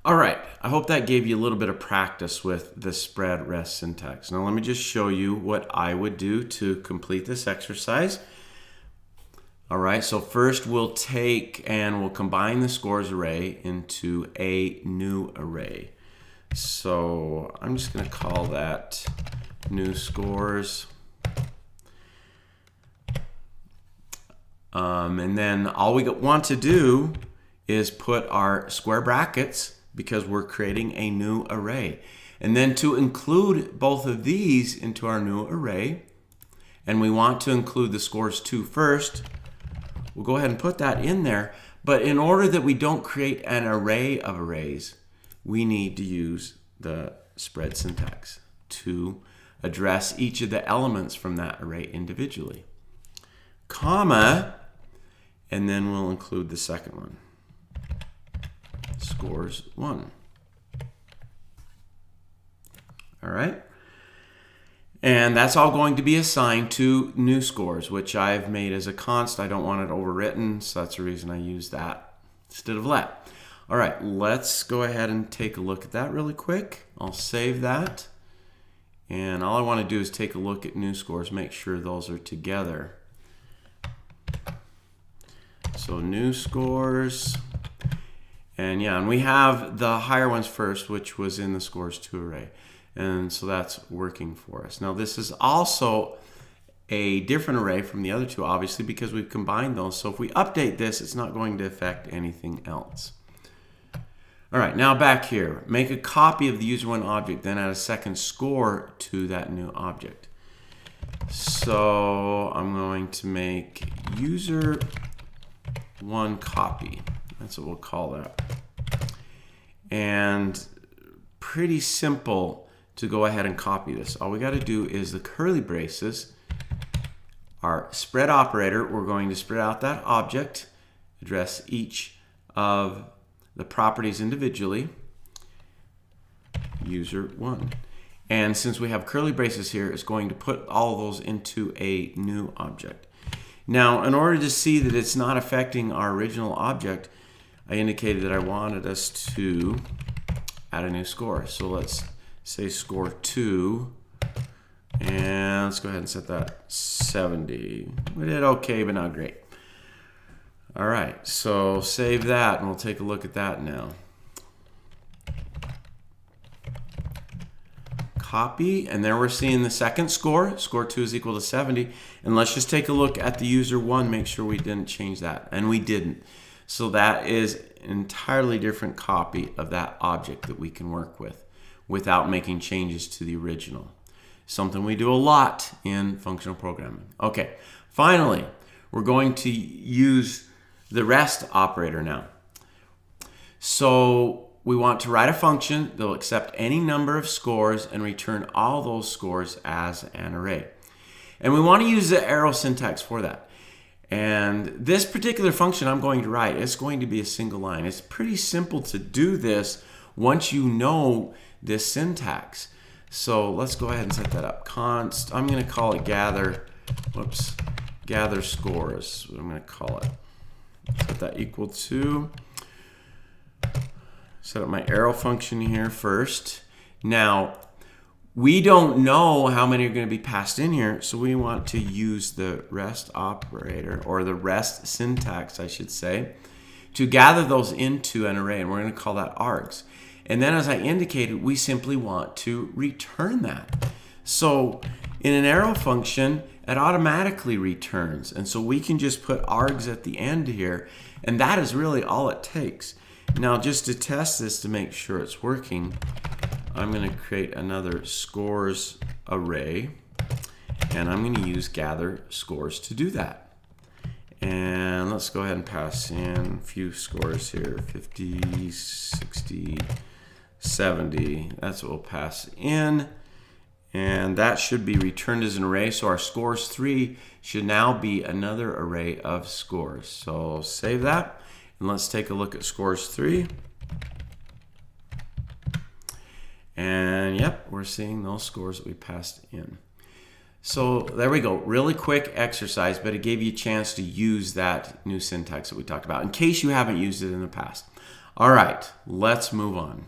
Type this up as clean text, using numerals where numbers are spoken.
All right, I hope that gave you a little bit of practice with the SpreadRest syntax. Now let me just show you what I would do to complete this exercise. All right, so first we'll take and we'll combine the scores array into a new array. So I'm just going to call that new scores. And then all we want to do is put our square brackets because we're creating a new array. And then to include both of these into our new array, and we want to include the scores 2 first, we'll go ahead and put that in there. But in order that we don't create an array of arrays, we need to use the spread syntax to address each of the elements from that array individually. Comma, and then we'll include the second one. Scores 1. All right. And that's all going to be assigned to new scores, which I've made as a const. I don't want it overwritten, so that's the reason I use that instead of let. All right, let's go ahead and take a look at that really quick. I'll save that. And all I want to do is take a look at new scores, make sure those are together. So new scores. And yeah, and we have the higher ones first, which was in the scores 2 array. And so that's working for us. Now this is also a different array from the other two, obviously, because we've combined those. So if we update this, it's not going to affect anything else. All right, now back here. Make a copy of the user1 object, then add a second score to that new object. So I'm going to make user1 copy. That's what we'll call that. And pretty simple to go ahead and copy this. All we got to do is the curly braces, our spread operator, we're going to spread out that object, address each of the properties individually, user1. And since we have curly braces here, it's going to put all of those into a new object. Now, in order to see that it's not affecting our original object, I indicated that I wanted us to add a new score. So let's say score 2, and let's go ahead and set that 70. We did okay, but not great. All right, so save that, and we'll take a look at that now. Copy, and there we're seeing the second score. Score 2 is equal to 70. And let's just take a look at the user1, make sure we didn't change that. And we didn't. So that is an entirely different copy of that object that we can work with without making changes to the original. Something we do a lot in functional programming. Okay, finally, we're going to use the rest operator now. So we want to write a function that will accept any number of scores and return all those scores as an array. And we want to use the arrow syntax for that. And this particular function I'm going to write, it's going to be a single line. It's pretty simple to do this once you know this syntax. So let's go ahead and set that up. Const, I'm going to call it gather, gather scores. What I'm going to call it. Set that equal to, set up my arrow function here first. Now, we don't know how many are going to be passed in here, so we want to use the rest operator, or the rest syntax, I should say, to gather those into an array, and we're going to call that args. And then, as I indicated, we simply want to return that. So in an arrow function, it automatically returns, and so we can just put args at the end here, and that is really all it takes. Now, just to test this to make sure it's working, I'm going to create another scores array, and I'm going to use gather scores to do that. And let's go ahead and pass in a few scores here, 50, 60, 70. That's what we'll pass in. And that should be returned as an array. So our scores 3 should now be another array of scores. So save that, and let's take a look at scores 3. And yep, we're seeing those scores that we passed in. So there we go. Really quick exercise, but it gave you a chance to use that new syntax that we talked about in case you haven't used it in the past. All right, let's move on.